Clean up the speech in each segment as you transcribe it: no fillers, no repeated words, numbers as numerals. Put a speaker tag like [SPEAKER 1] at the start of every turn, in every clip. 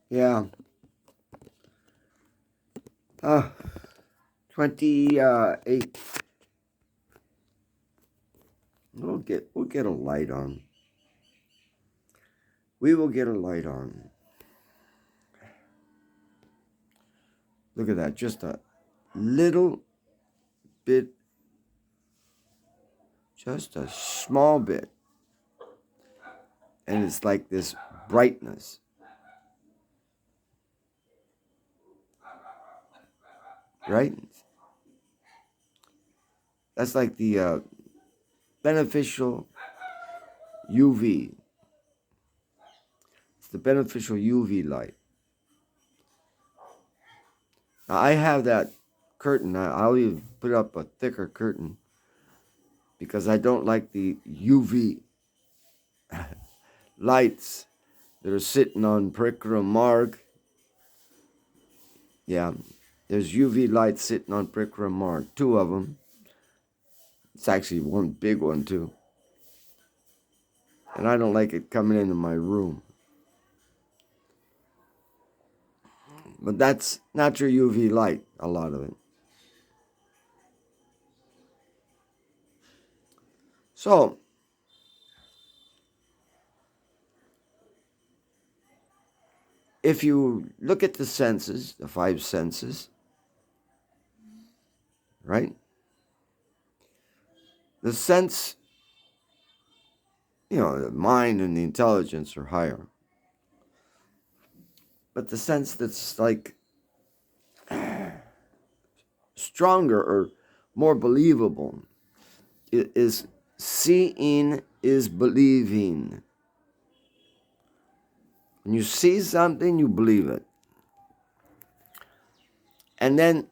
[SPEAKER 1] Yeah. 28. We'll get a light on. We will get a light on. Look at that. Just a little bit, just a small bit. And it's like this brightness. Right? That's like the beneficial UV. It's the beneficial UV light. Now, I have that curtain. I'll even put up a thicker curtain because I don't like the UV lights that are sitting on pericardial marg. Yeah, there's UV lights sitting on pericardial marg. 2 of them. It's actually one big one, too. And I don't like it coming into my room. But that's natural UV light, a lot of it. So, if you look at the senses, the 5 senses, right? The sense, the mind and the intelligence are higher. But the sense that's like stronger or more believable is seeing is believing. When you see something, you believe it. And then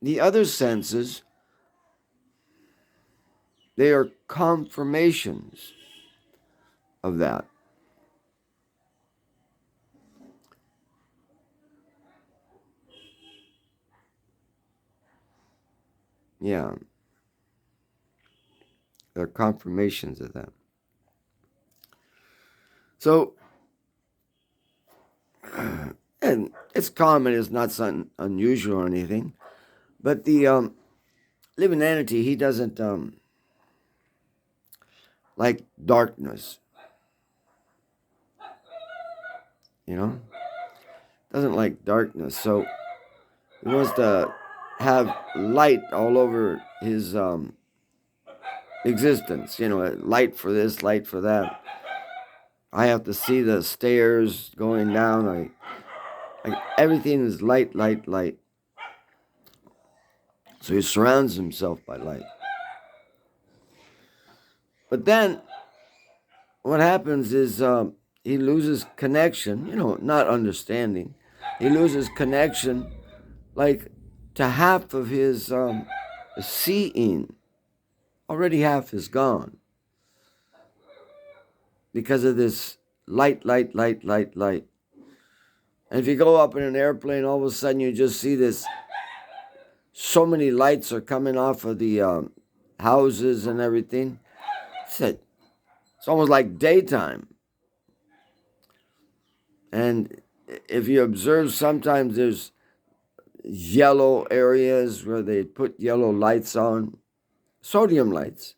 [SPEAKER 1] the other senses, they are confirmations of that. Yeah. They're confirmations of that. So, and it's common, it's not something unusual or anything, but the living entity, he doesn't like darkness, doesn't like darkness. So he wants to have light all over his existence, light for this, light for that. I have to see the stairs going down. Everything is light, light, light. So he surrounds himself by light. But then what happens is he loses connection, not understanding. He loses connection like to half of his seeing. Already half is gone because of this light, light, light, light, light. And if you go up in an airplane, all of a sudden you just see this. So many lights are coming off of the houses and everything. It's almost like daytime. And if you observe, sometimes there's yellow areas where they put yellow lights on, sodium lights,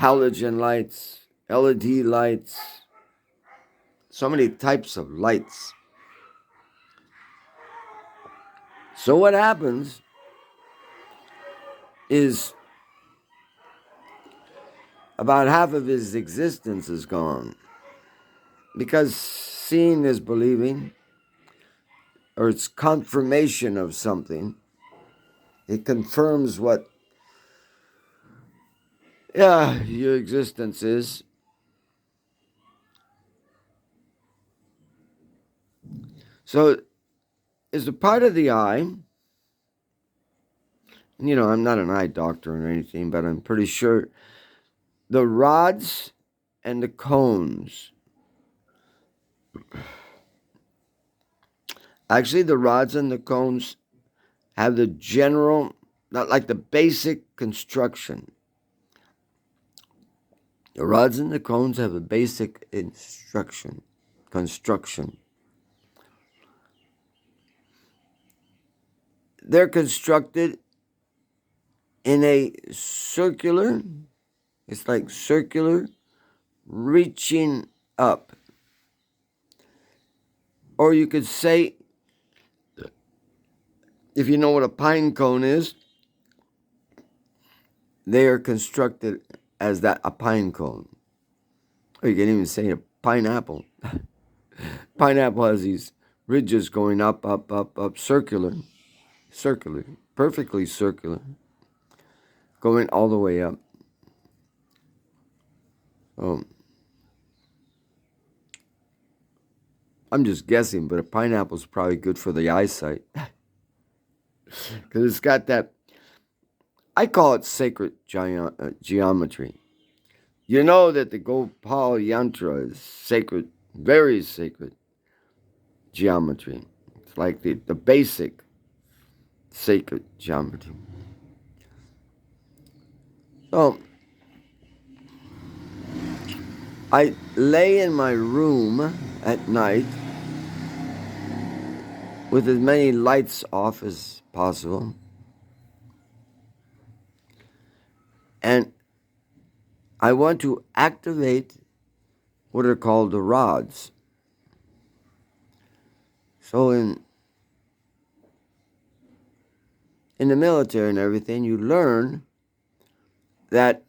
[SPEAKER 1] halogen lights, LED lights, so many types of lights. So what happens is about half of his existence is gone because seeing is believing, or it's confirmation of something. It confirms what your existence is. So it's a part of the eye. And, I'm not an eye doctor or anything, but I'm pretty sure the rods and the cones. Actually, the rods and the cones have the general, not like the basic construction. The rods and the cones have a basic construction. construction. They're constructed in a circular, it's like circular, reaching up. Or you could say, if you know what a pine cone is, they are constructed as that, a pine cone. Or you can even say a pineapple. Pineapple has these ridges going up, up, up, up, circular, perfectly circular, going all the way up. I'm just guessing, but a pineapple is probably good for the eyesight. Because it's got that, I call it sacred geometry. You know that the Gopal Yantra is sacred, very sacred geometry. It's like the basic sacred geometry. So, I lay in my room at night with as many lights off as possible. And I want to activate what are called the rods. So in the military and everything, you learn that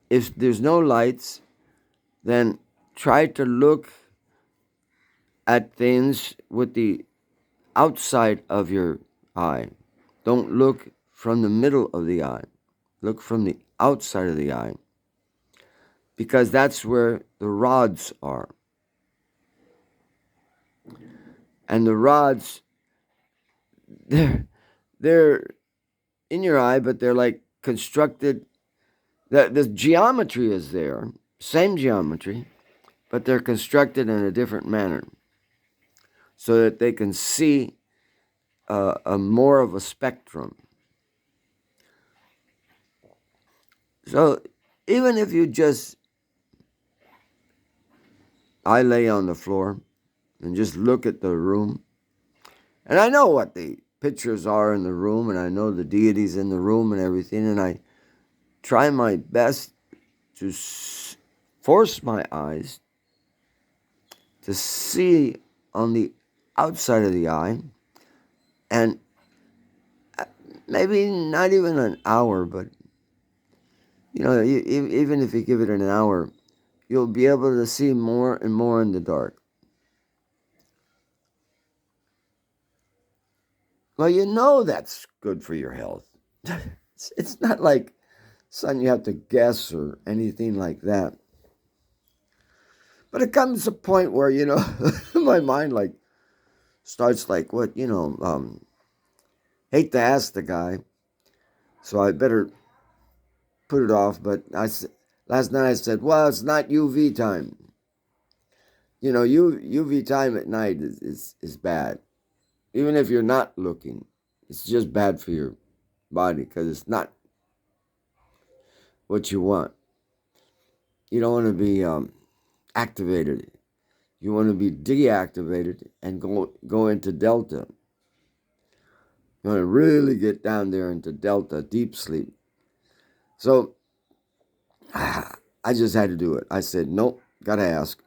[SPEAKER 1] if there's no lights, then try to look at things with the outside of your eye. Don't look from the middle of the eye. Look from the outside of the eye, because that's where the rods are. And the rods, they're in your eye, but they're like constructed. The geometry is there, same geometry, but they're constructed in a different manner so that they can see a more of a spectrum. So even if you just, I lay on the floor and just look at the room, and I know what the pictures are in the room, and I know the deities in the room and everything, and I try my best to force my eyes to see on the outside of the eye, and maybe not even an hour, but even if you give it an hour, you'll be able to see more and more in the dark. Well, you know that's good for your health. It's not like something you have to guess or anything like that. But it comes a point where, my mind starts hate to ask the guy, so I better put it off. But last night I said, well, it's not UV time. UV time at night is bad. Even if you're not looking, it's just bad for your body because it's not what you want. You don't want to be activated. You want to be deactivated and go into delta. You want to really get down there into delta, deep sleep. So I just had to do it. I said, nope, got to ask.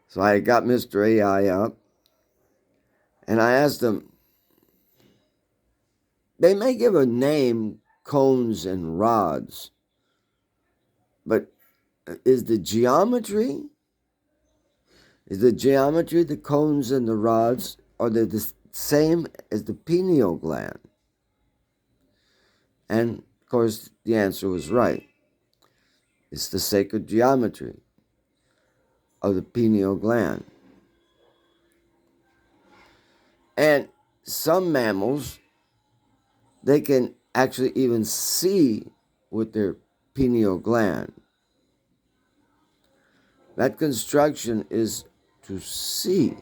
[SPEAKER 1] So I got Mr. AI up, and I asked him, they may give a name, cones and rods, but is the geometry, the cones and the rods, are they the same as the pineal gland? And, of course, the answer was right. It's the sacred geometry of the pineal gland. And some mammals, they can actually even see with their pineal gland. That construction is to see.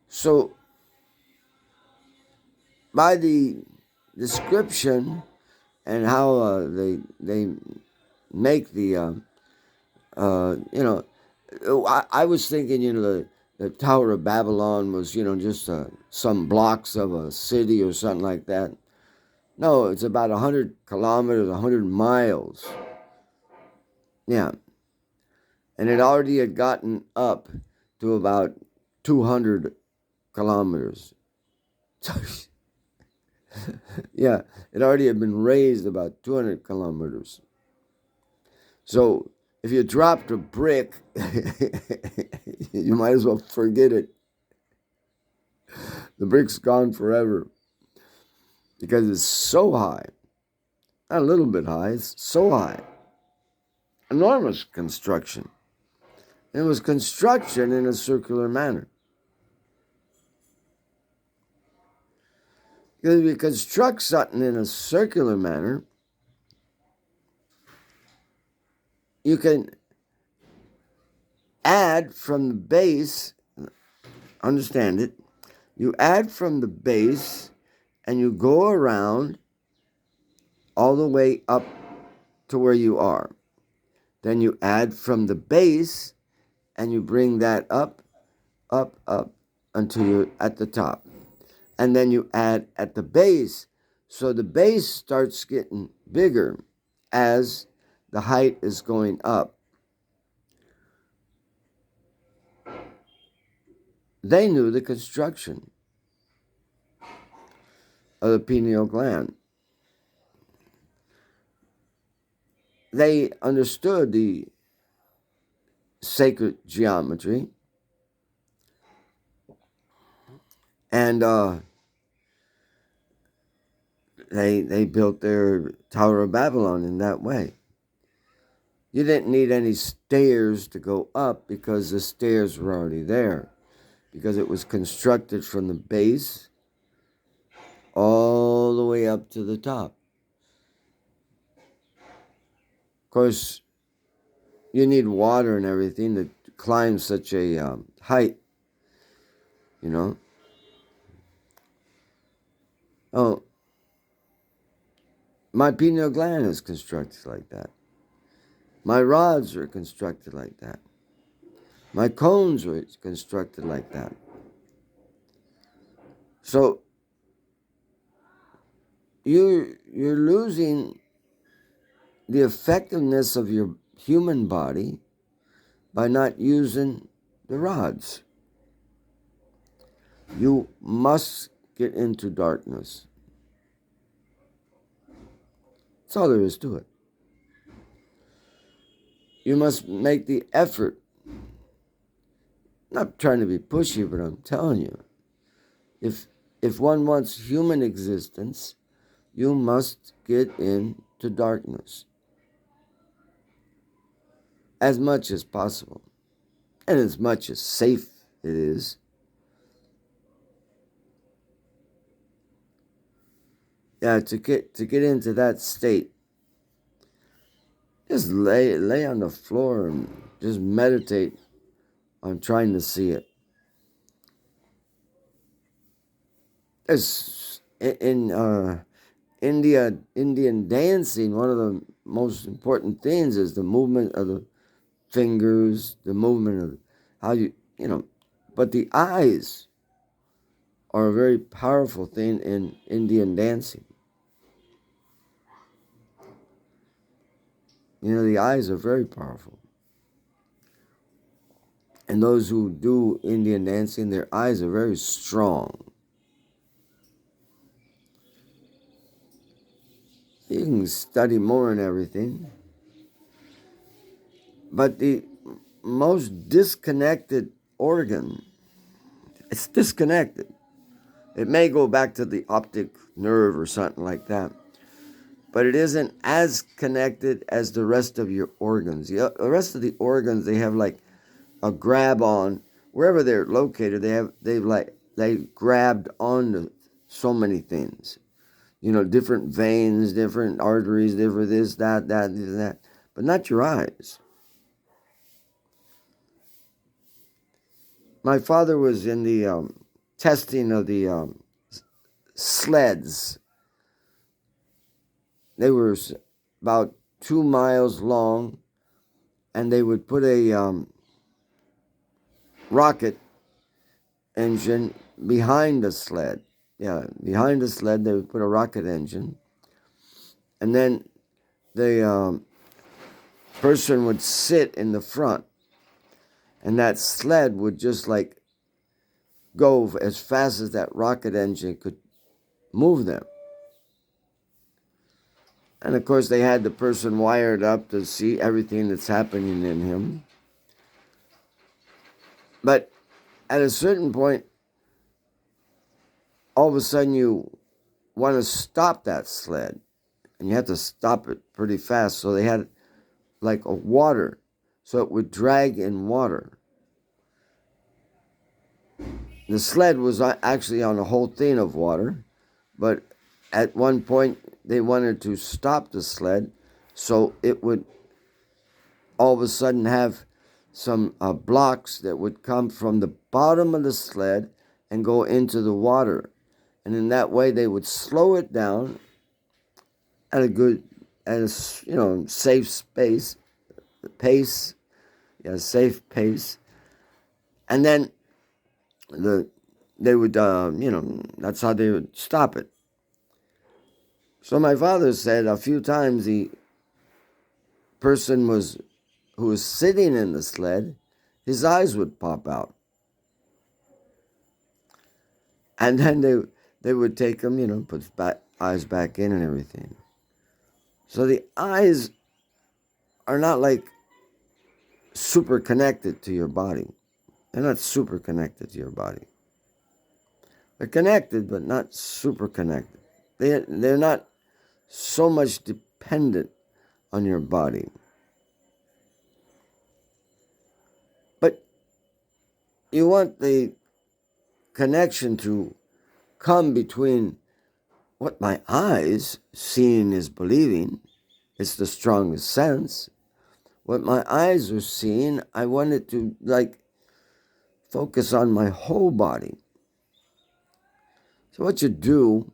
[SPEAKER 1] So by the description and how they make the, I was thinking, the Tower of Babylon was, just some blocks of a city or something like that. No, it's about 100 kilometers, 100 miles. Yeah. And it already had gotten up to about 200 kilometers. Yeah, it already had been raised about 200 kilometers. So if you dropped a brick, you might as well forget it. The brick's gone forever because it's so high. Not a little bit high, it's so high. Enormous construction. And it was construction in a circular manner. Because if you construct something in a circular manner, you can add from the base, understand it, you add from the base and you go around all the way up to where you are. Then you add from the base and you bring that up, up, up until you're at the top. And then you add at the base. So the base starts getting bigger as the height is going up. They knew the construction of the pineal gland. They understood the sacred geometry, and they built their Tower of Babylon in that way. You didn't need any stairs to go up because the stairs were already there, because it was constructed from the base all the way up to the top. Of course, you need water and everything to climb such a height, Oh, my pineal gland is constructed like that. My rods are constructed like that. My cones are constructed like that. So you're losing the effectiveness of your human body by not using the rods. You must get into darkness. That's all there is to it. You must make the effort. I'm not trying to be pushy, but I'm telling you, if one wants human existence, you must get into darkness as much as possible, and as much as safe it is. Yeah, to get into that state, just lay on the floor and just meditate on trying to see it. There's in Indian dancing, one of the most important things is the movement of the fingers, the movement of how but the eyes are a very powerful thing in Indian dancing. The eyes are very powerful. And those who do Indian dancing, their eyes are very strong. You can study more and everything. But the most disconnected organ, it's disconnected. It may go back to the optic nerve or something like that. But it isn't as connected as the rest of your organs. The rest of the organs, they have like a grab on. Wherever they're located, they grabbed onto so many things. Different veins, different arteries, different this, that. But not your eyes. My father was in the testing of the sleds. They were about 2 miles long, and they would put a rocket engine behind the sled. Yeah, behind the sled, they would put a rocket engine. And then the person would sit in the front. And that sled would just like go as fast as that rocket engine could move them. And of course, they had the person wired up to see everything that's happening in him. But at a certain point, all of a sudden you want to stop that sled. And you have to stop it pretty fast. So they had like a water. So it would drag in water. The sled was actually on a whole thing of water. But at one point, they wanted to stop the sled. So it would all of a sudden have some blocks that would come from the bottom of the sled and go into the water. And in that way, they would slow it down at a safe pace, safe pace. And then they would, that's how they would stop it. So my father said a few times the person who was sitting in the sled, his eyes would pop out. And then they would take him, put his eyes back in and everything. So the eyes are not like super connected to your body. They're not super connected to your body. They're connected, but not super connected. They're not so much dependent on your body. But you want the connection to come between what my eyes, seeing is believing, it's the strongest sense. What my eyes are seeing, I want it to focus on my whole body. So what you do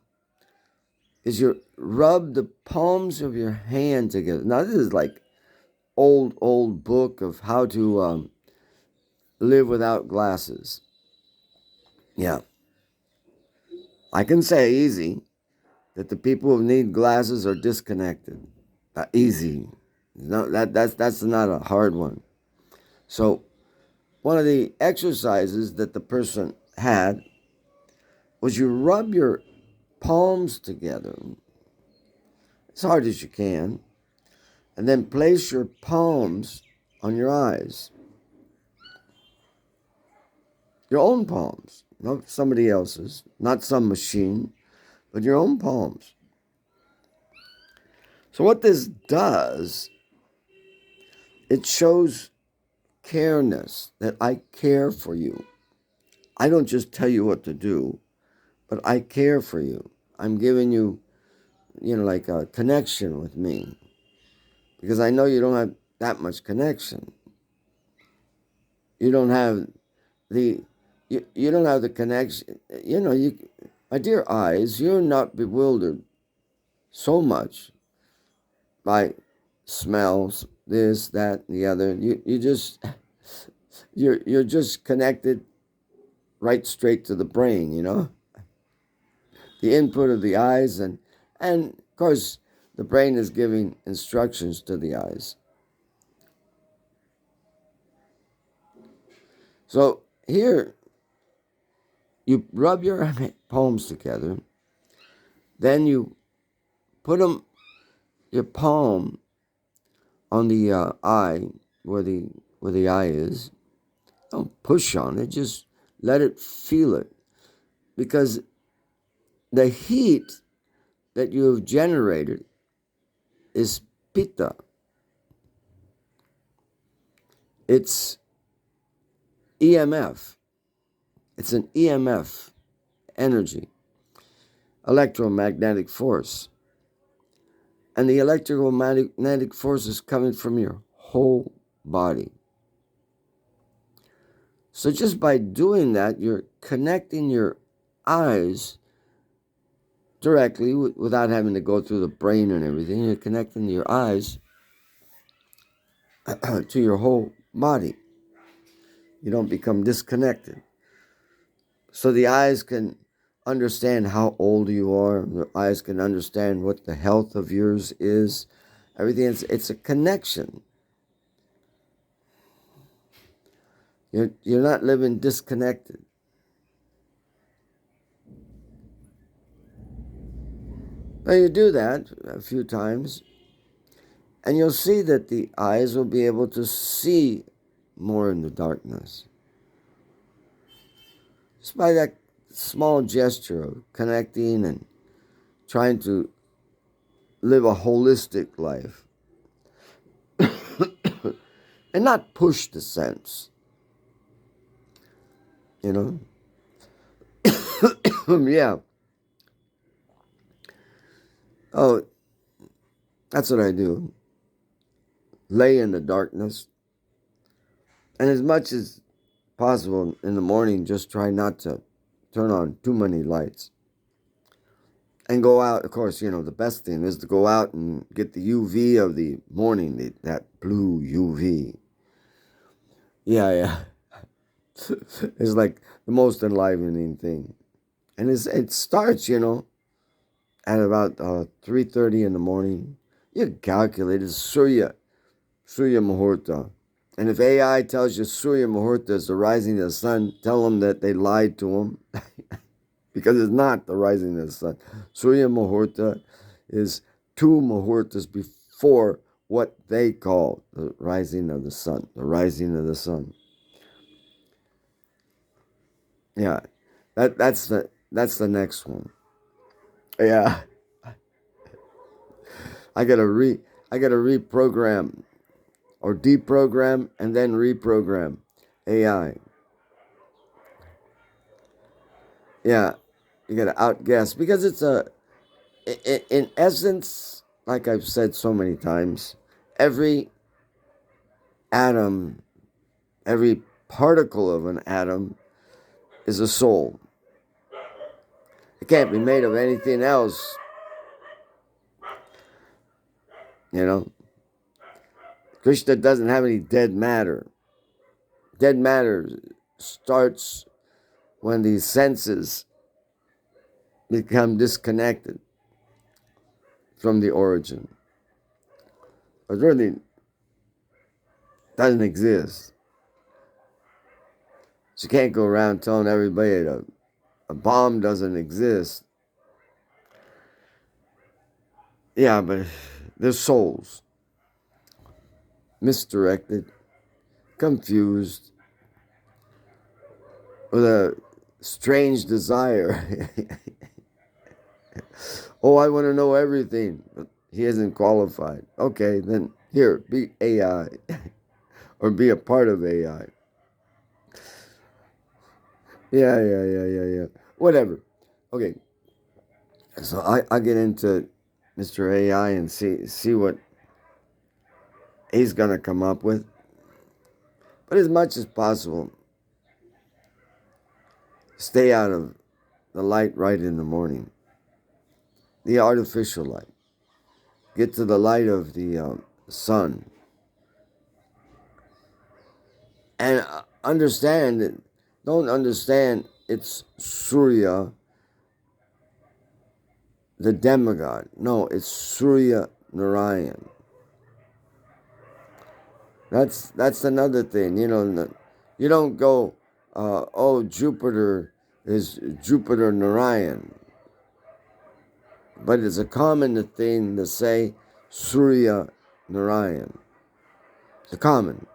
[SPEAKER 1] is you rub the palms of your hand together. Now this is like old book of how to live without glasses. Yeah. I can say easy that the people who need glasses are disconnected. Easy. No, that's not a hard one. So one of the exercises that the person had was you rub your palms together as hard as you can, and then place your palms on your eyes. Your own palms, not somebody else's, not some machine, but your own palms. So what this does, it shows careness, that I care for you. I don't just tell you what to do, but I care for you. I'm giving you, like a connection with me. Because I know you don't have that much connection. You don't have the connection. My dear eyes, you're not bewildered so much by smells, this, that, the other. You're just connected right straight to the brain, the input of the eyes, and of course the brain is giving instructions to the eyes. So here you rub your palms together, then you put your palm on the eye where the eye is. Don't push on it, just let it feel it, because the heat that you have generated is pitta. It's EMF. It's an EMF energy, electromagnetic force. And the electromagnetic force is coming from your whole body. So just by doing that, you're connecting your eyes directly without having to go through the brain and everything. You're connecting your eyes to your whole body. You don't become disconnected. So the eyes can understand how old you are. The eyes can understand what the health of yours is. Everything, it's a connection. You're not living disconnected. Now you do that a few times, and you'll see that the eyes will be able to see more in the darkness. Just by that small gesture of connecting and trying to live a holistic life and not push the sense, you know? Yeah. Oh, that's what I do. Lay in the darkness. And as much as possible in the morning, just try not to turn on too many lights. And go out, of course, the best thing is to go out and get the UV of the morning, that blue UV. Yeah. It's like the most enlivening thing. And it starts, at about 3:30 in the morning. You calculate it's Surya Muhurta. And if AI tells you Surya Muhurta is the rising of the sun, tell them that they lied to them. Because it's not the rising of the sun. Surya Muhurta is 2 muhurtas before what they call the rising of the sun. The rising of the sun. Yeah, that's the next one. Yeah, I gotta reprogram or deprogram and then reprogram AI. Yeah, you gotta outguess because it's in essence, like I've said so many times, every atom, every particle of an atom is a soul. It can't be made of anything else, Krishna doesn't have any dead matter. Dead matter starts when these senses become disconnected from the origin. It really doesn't exist. So you can't go around telling everybody that a bomb doesn't exist. Yeah, but there's souls. Misdirected, confused, with a strange desire. Oh, I want to know everything, but he isn't qualified. Okay, then here, be AI or be a part of AI. Yeah. Whatever. Okay, so I get into Mr. AI and see what he's gonna come up with. But as much as possible, stay out of the light right in the morning, the artificial light. Get to the light of the sun. And don't understand it's Surya, the demigod. No, it's Surya Narayan. That's another thing. You don't go, Jupiter is Jupiter Narayan. But it's a common thing to say Surya Narayan. It's a common.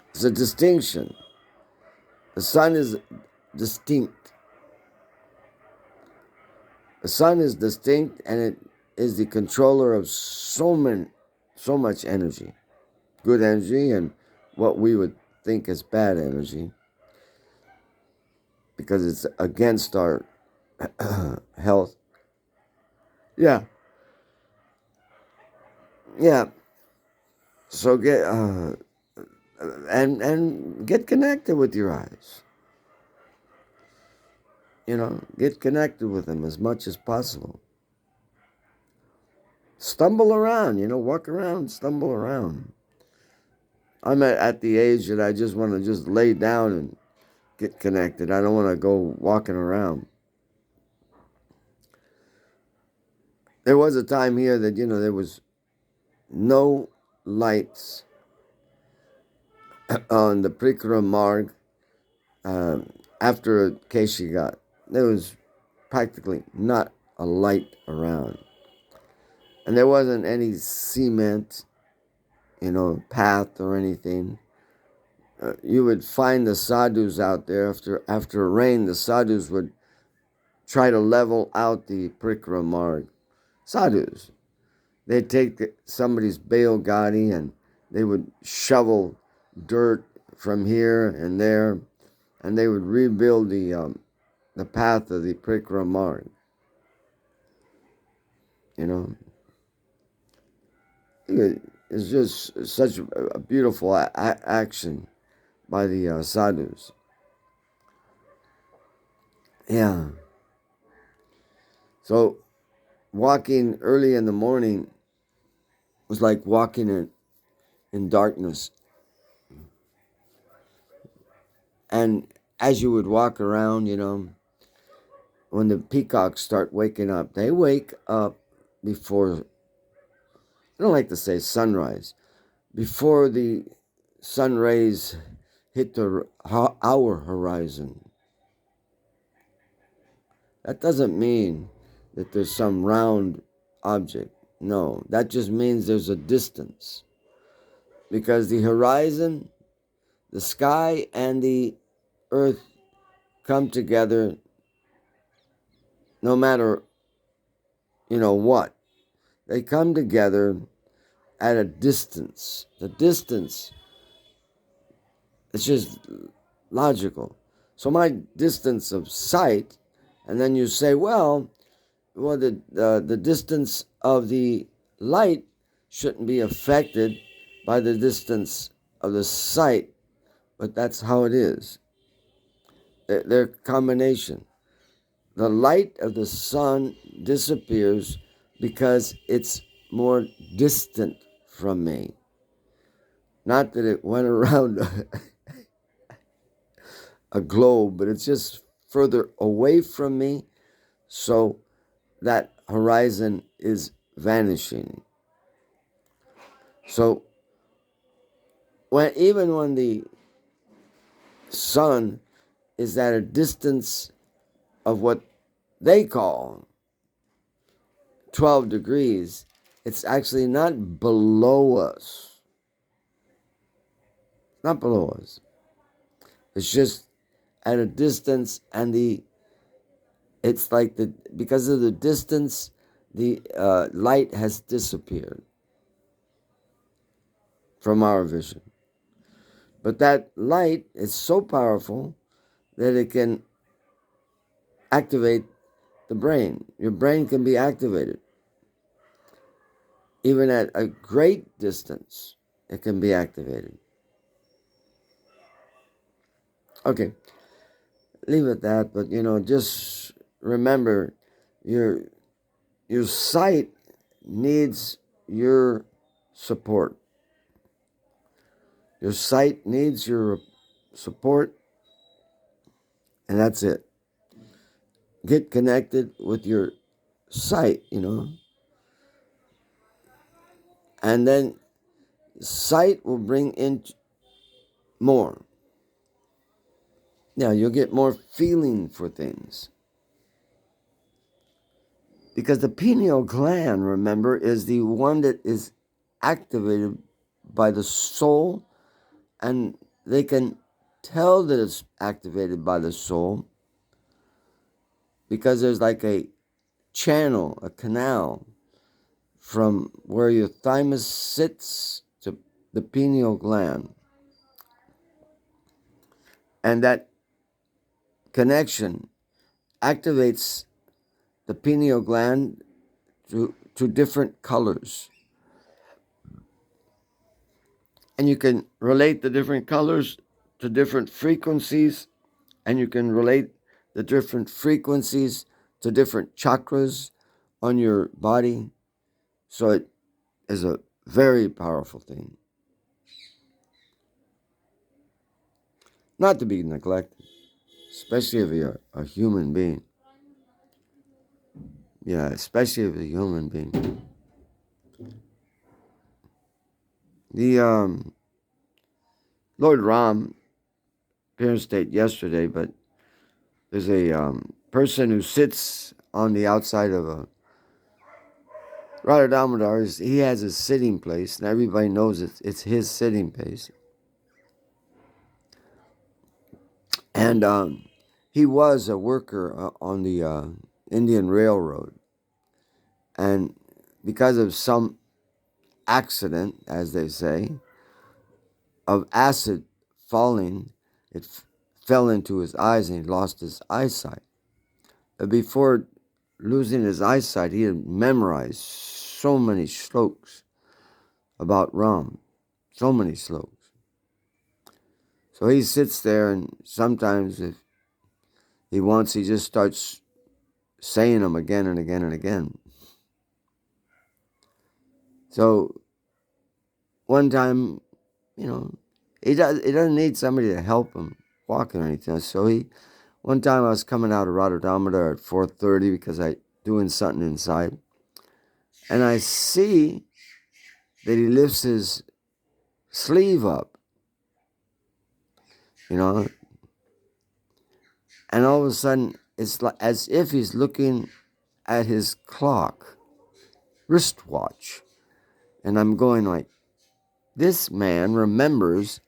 [SPEAKER 1] It's a distinction. The sun is distinct. The sun is distinct, and it is the controller of so much energy. Good energy and what we would think is bad energy. Because it's against our health. Yeah. So get and get connected with your eyes. Get connected with them as much as possible. Stumble around, walk around, stumble around. I'm at the age that I just want to just lay down and get connected. I don't want to go walking around. There was a time here that, there was no lights on the Prikra Marg after Keshigat. There was practically not a light around. And there wasn't any cement, path or anything. You would find the sadhus out there. After rain, the sadhus would try to level out the Prikra Marg. Sadhus. They'd take somebody's Bail Gadi and they would shovel dirt from here and there, and they would rebuild the path of the Prikra Marg. It's just such a beautiful action by the sadhus. Yeah. So walking early in the morning was like walking in darkness. And as you would walk around, when the peacocks start waking up, they wake up before, I don't like to say sunrise, before the sun rays hit our horizon. That doesn't mean that there's some round object. No, that just means there's a distance. Because the horizon, the sky, and the earth come together no matter, what. They come together at a distance. The distance, it's just logical. So my distance of sight, and then you say, well, the distance of the light shouldn't be affected by the distance of the sight, but that's how it is. They're combination. The light of the sun disappears because it's more distant from me. Not that it went around a globe, but it's just further away from me, so that horizon is vanishing. So even when the sun is at a distance of what they call 12 degrees, it's actually not below us. Not below us. It's just at a distance, and it's like because of the distance, the light has disappeared from our vision. But that light is so powerful that it can activate the brain. Your brain can be activated. Even at a great distance, it can be activated. Okay, leave it at that, but just remember your sight needs your support. Your sight needs your support, and that's it. Get connected with your sight, and then sight will bring in more. Now, you'll get more feeling for things. Because the pineal gland, remember, is the one that is activated by the soul, and they can tell that it's activated by the soul because there's like a channel, a canal from where your thymus sits to the pineal gland. And that connection activates the pineal gland to different colors. And you can relate the different colors to different frequencies, and you can relate the different frequencies to different chakras on your body. So it is a very powerful thing. not to be neglected, especially if you're a human being. Yeah, especially if you're a human being. The Lord Ram appeared state yesterday, but there's a person who sits on the outside of a Rotterdam. He has a sitting place, and everybody knows it's his sitting place. And he was a worker on the Indian Railroad. And because of some accident, as they say, of acid falling, it fell into his eyes and he lost his eyesight. But before losing his eyesight, he had memorized so many shlokas about Ram, so many slokas. So he sits there, and sometimes if he wants, he just starts saying them again and again and again. So one time, he doesn't need somebody to help him walk or anything. So one time I was coming out of Rotterdam at 4:30 because I doing something inside, and I see that he lifts his sleeve up, and all of a sudden it's like as if he's looking at his clock, wristwatch, and I'm going like, this man remembers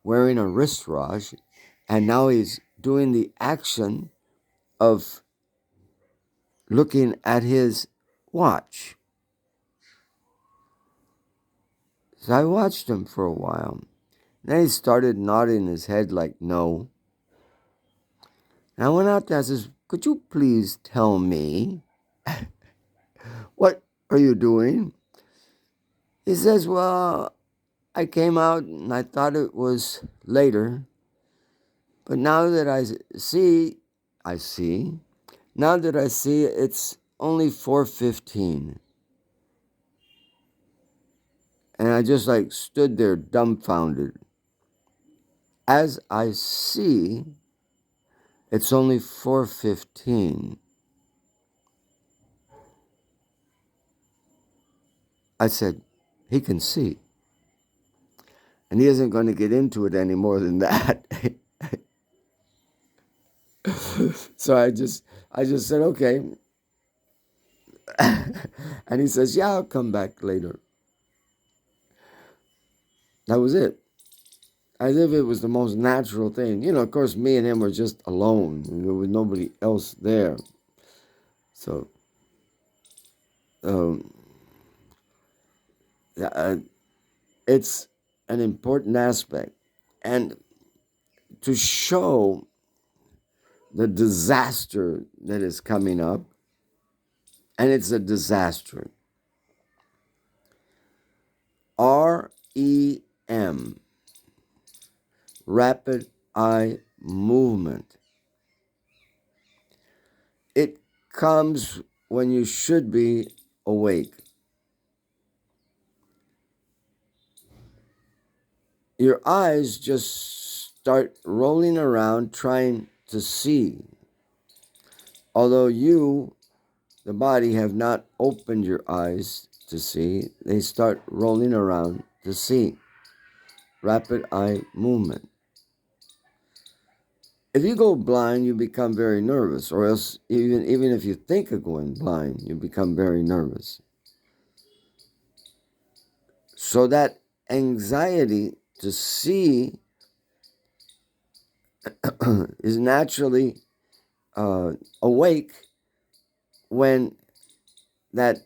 [SPEAKER 1] wearing a wristwatch, and now he's doing the action of looking at his watch. So I watched him for a while. Then he started nodding his head like no. And I went out there and says, could you please tell me, what are you doing? He says, well, I came out and I thought it was later. But now that I see, now that I see it's only 4:15. And I just like stood there dumbfounded. As I see, it's only 4:15. I said, he can see. And he isn't going to get into it any more than that. So I just said, okay. And he says, yeah, I'll come back later. That was it. As if it was the most natural thing. Of course, me and him were just alone. There was nobody else there. So, it's an important aspect. And to show the disaster that is coming up, and it's a disaster. REM, rapid eye movement. It comes when you should be awake. Your eyes just start rolling around trying to see. Although you, the body, have not opened your eyes to see, they start rolling around to see. Rapid eye movement. If you go blind, you become very nervous, or else even if you think of going blind, you become very nervous. So that anxiety to see is naturally awake when that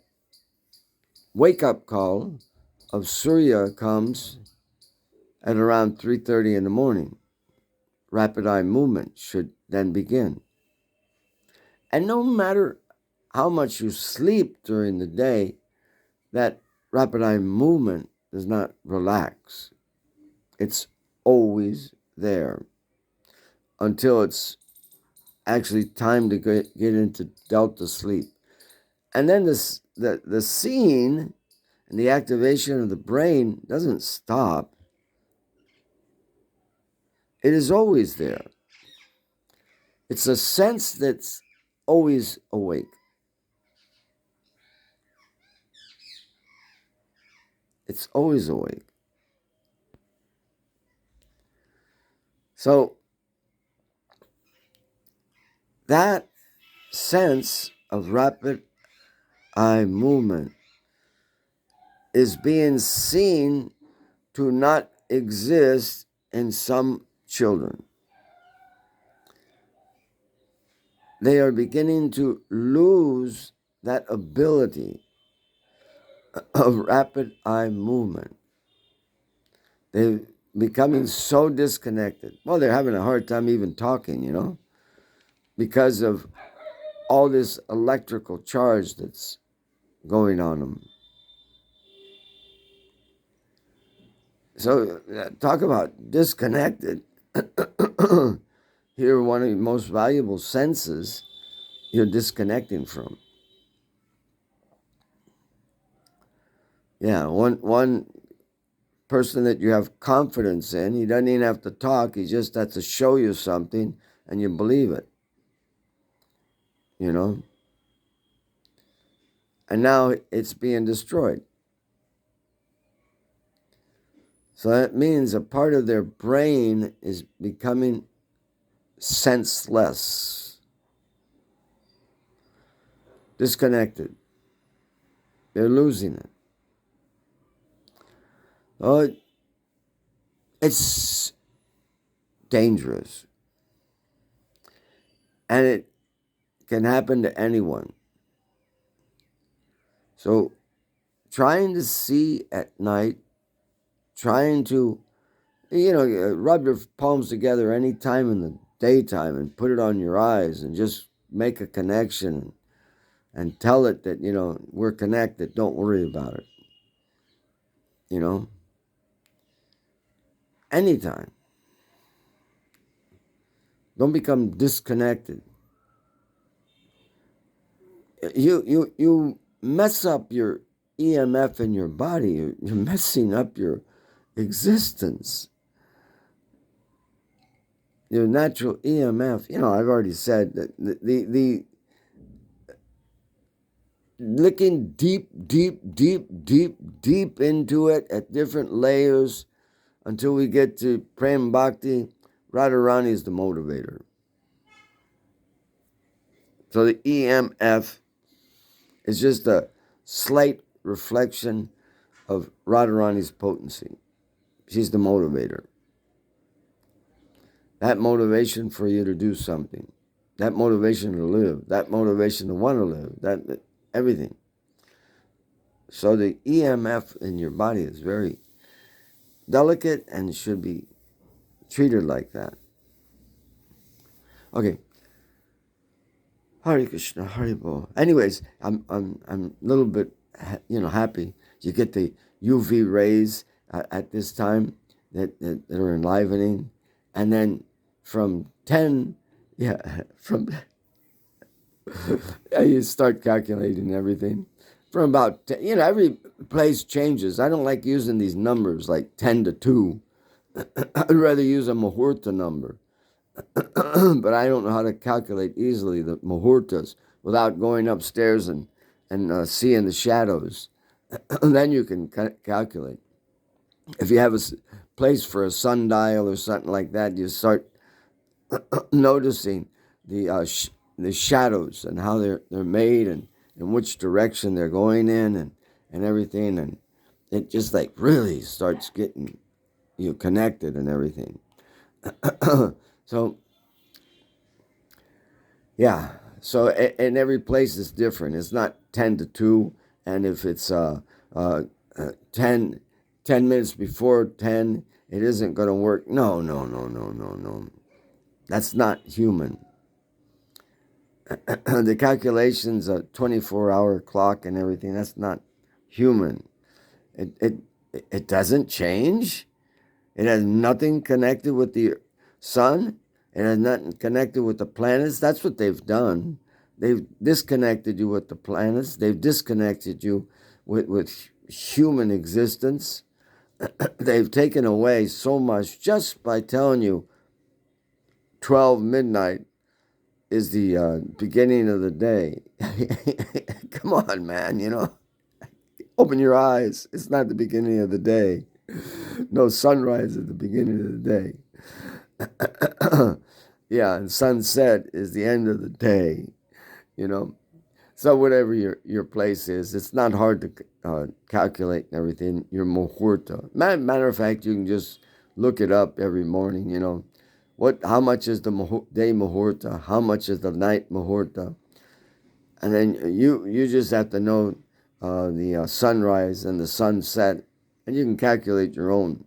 [SPEAKER 1] wake-up call of Surya comes at around 3:30 in the morning. Rapid eye movement should then begin. And no matter how much you sleep during the day, that rapid eye movement does not relax. It's always there until it's actually time to get into delta sleep. And then the seeing and the activation of the brain doesn't stop. It is always there. It's a sense that's always awake. It's always awake. So that sense of rapid eye movement is being seen to not exist in some children. They are beginning to lose that ability of rapid eye movement. They're becoming so disconnected. Well, they're having a hard time even talking, because of all this electrical charge that's going on them. So talk about disconnected. Here, one of the most valuable senses you're disconnecting from. Yeah, one person that you have confidence in, he doesn't even have to talk, he just has to show you something and you believe it. And now it's being destroyed. So that means a part of their brain is becoming senseless, disconnected. They're losing it. Oh, it's dangerous. And it can happen to anyone. So trying to see at night, trying to, rub your palms together any time in the daytime and put it on your eyes and just make a connection and tell it that, we're connected. Don't worry about it. Anytime. Don't become disconnected. You mess up your EMF in your body. You're messing up your existence. Your natural EMF. I've already said that the looking deep into it at different layers until we get to Prem Bhakti. Radharani is the motivator. So the EMF is just a slight reflection of Radharani's potency. She's the motivator. That motivation for you to do something. That motivation to live. That motivation to want to live. That everything. So the EMF in your body is very delicate and should be treated like that. Okay. Hare Krishna, Hare Bol. Anyways, I'm a little bit, happy. You get the UV rays at this time that are enlivening, and then from 10, you start calculating everything. From about 10, every place changes. I don't like using these numbers like 10 to 2. I'd rather use a Muhurta number. But I don't know how to calculate easily the muhurtas without going upstairs and seeing the shadows. Then you can calculate. If you have a place for a sundial or something like that, you start noticing the shadows and how they're made and in which direction they're going in and everything, and it just like really starts getting you connected and everything. So, yeah. So, and every place is different. It's not 10 to 2. And if it's 10 minutes before 10, it isn't going to work. No. That's not human. The calculations, a 24-hour clock and everything, that's not human. It doesn't change. It has nothing connected with the sun. It has nothing connected with the planets. That's what they've done. They've disconnected you with the planets. They've disconnected you with human existence. They've taken away so much just by telling you 12 midnight is the beginning of the day. Come on, man, Open your eyes. It's not the beginning of the day. No sunrise at the beginning of the day. Yeah, and sunset is the end of the day, you know. So whatever your place is, it's not hard to calculate and everything. Your muhurta. Matter of fact, you can just look it up every morning. How much is the day muhurta? How much is the night muhurta? And then you just have to know the sunrise and the sunset, and you can calculate your own.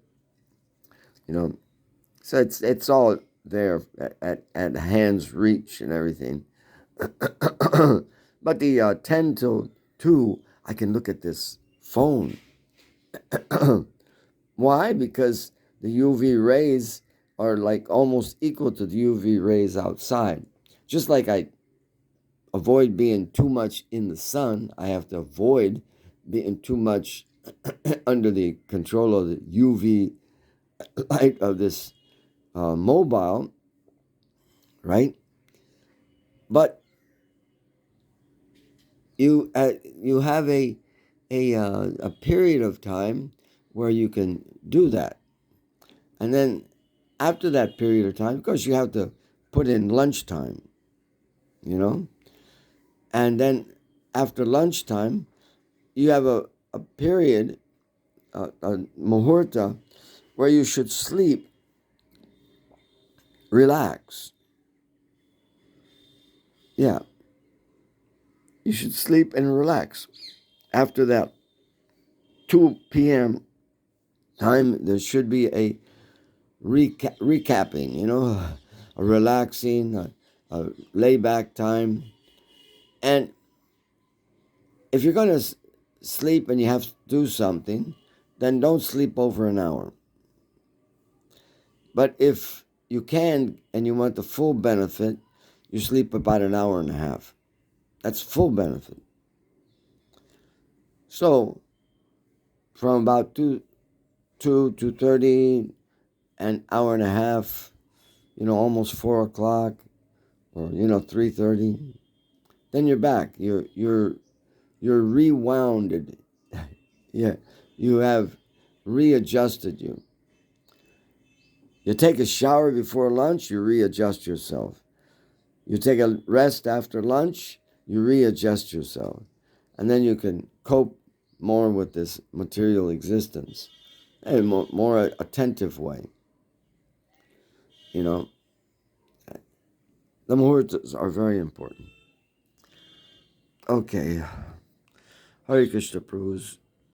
[SPEAKER 1] So it's all there at hand's reach and everything. But the 10 till 2, I can look at this phone. Why? Because the UV rays are like almost equal to the UV rays outside. Just like I avoid being too much in the sun, I have to avoid being too much under the control of the UV light of this mobile, right? But you have a period of time where you can do that, and then after that period of time, because you have to put in lunchtime, and then after lunchtime, you have a period, a muhurta, where you should sleep, relax. Yeah, you should sleep and relax. After that 2 p.m. time, there should be a recapping, a relaxing, a layback time. And if you're going to sleep and you have to do something, then don't sleep over an hour. But if you can and you want the full benefit, you sleep about an hour and a half. That's full benefit. So from about 2:30, an hour and a half, almost 4 o'clock, or 3:30, then you're back. You're rewounded. Yeah, you have readjusted you. You take a shower before lunch, you readjust yourself. You take a rest after lunch, you readjust yourself. And then you can cope more with this material existence in a more attentive way. The muhurtas are very important. Okay. Hare Krishna Prabhus.